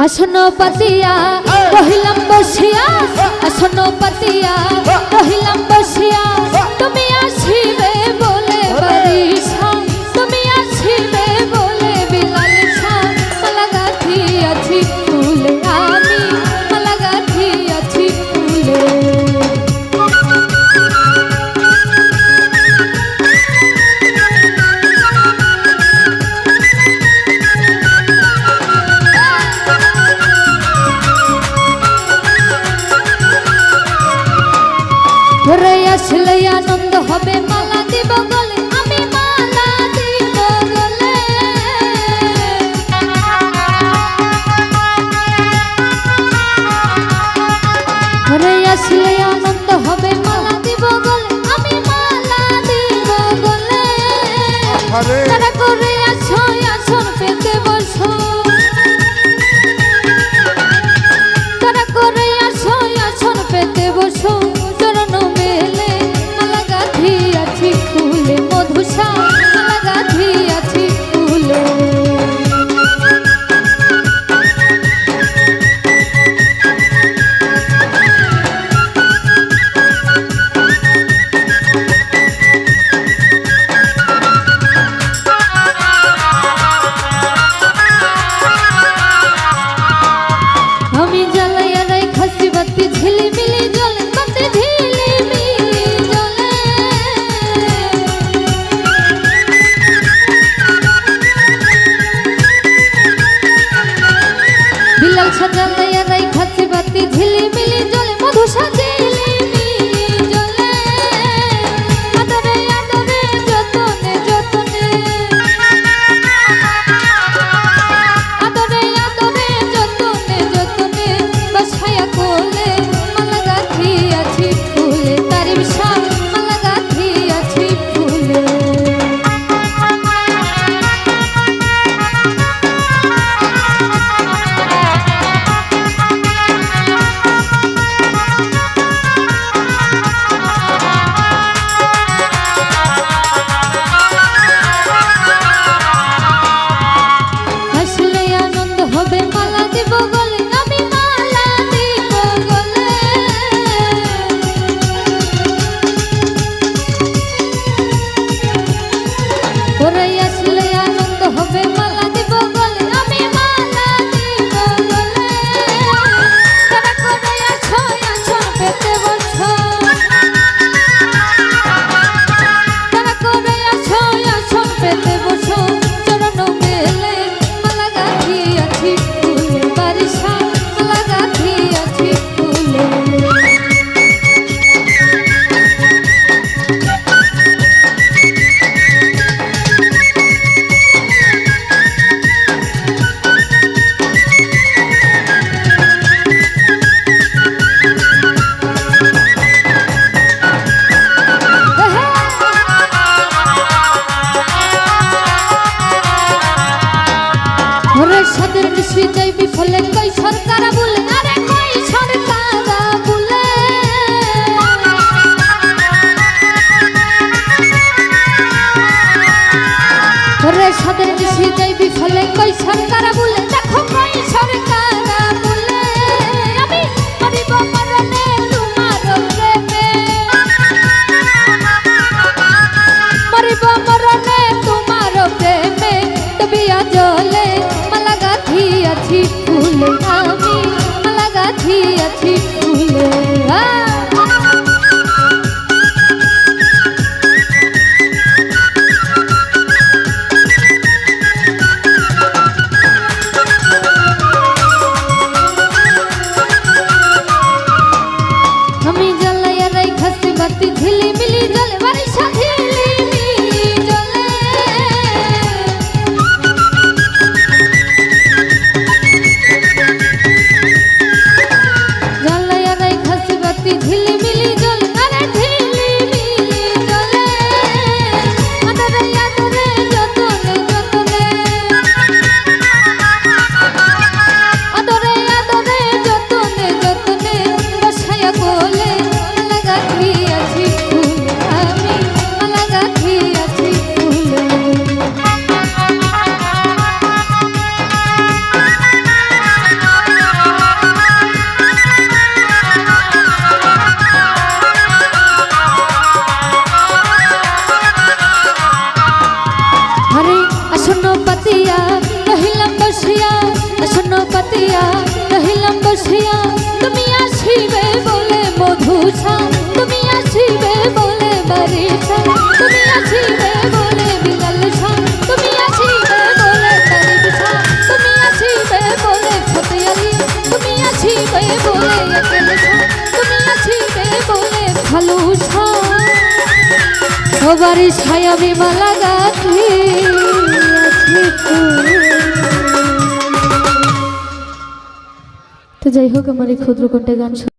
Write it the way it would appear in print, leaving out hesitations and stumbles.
আসন পাতিয়া রহিলাম বসিয়া, আসন পাতিয়া রহিলাম বসিয়া, তুমি আসিবে বলে বারিশা, তুমি আসিবে বলে বিলাল শাহ, মালা গাঁথিয়াছি ফুলে আমি, মালা গাঁথিয়াছি ফুলে। ঘরে আসলে আনন্দ হবে, মালা দিব গলে আমি, মালা দিব গলে। ঘরে আসলে আনন্দ হবে, মালা দিব গলে আমি, মালা দিব গলে। তারা করে আসো আসন পেতে বসো, তারা করে আসো আসন পেতে বসো, চরণ মেলে মালা গাঁথিয়াছি ফুলে মধুসা, মালা গাঁথিয়াছি ফুলে। আমি জ্বালাইয়া রাই খাসি বাতি ঝিলিমিলি জ্বলে, বাতি ঝিলিমিলি জ্বলে। বিলাল শাহ জ্বালাইয়া রাই খাসি বাতি ঝিলিমিলি জ্বলে, মধুসা ঝিলিমিলি জ্বলে। আদরে আদরে যতনে যতনে, আদরে আদরে যতনে যতনে, বসায়া কোলে মালা গাঁথিয়াছি ফুলে, তারিফ শাহ মালা গাঁথিয়াছি ফুলে। আসলে আনন্দ হবে, মালা দিব গলে আমি, মালা দিব গলে। ওরে আসলে আনন্দ হবে, মালা দিব গলে আমি, মালা দিব গলে। তারা করে আসো আসন পেতে বসো, তারা করে আসো আসন পেতে বসো, চরণ মেলে মালা গাঁথিয়াছি ফুলে বারিশা, মালা গাঁথিয়াছি ফুলে। ঘরে সাদের নিশি যাইবি ফলে কই সরকারা বলে, আরে কই সরকারা বলে। ঘরে সাদের নিশি যাইবি ফলে কই সরকারা বলে, দেখো কই সরকারা বলে। আমি মরিব মরণে তোমার প্রেমে, মরিব মরণে তোমার প্রেমে, তবিয়া জলে মালা গাঁথিয়াছি ফুলে আমি, মালা গাঁথিয়াছি ফুলে। আসন্ন পাতিয়া রহিলাম বসিয়া, আসন্ন পাতিয়া রহিলাম বসিয়া। তুমি আসিবে বলে মধুছা, তুমি আসিবে বলে বারিছা, তুমি আসিবে বলে বিলাল ছা, তুমি আসিবে বলে তারিক ছা, তুমি আসিবে বলে ফতেয়ালি, তুমি আসিবে বলে একেল ছা, তুমি আসিবে বলে ভালো ছা। সবারই ছায়া বিমা লাগাতে তো যাই হোক, আমার এই ক্ষুদ্র কণ্ঠে গান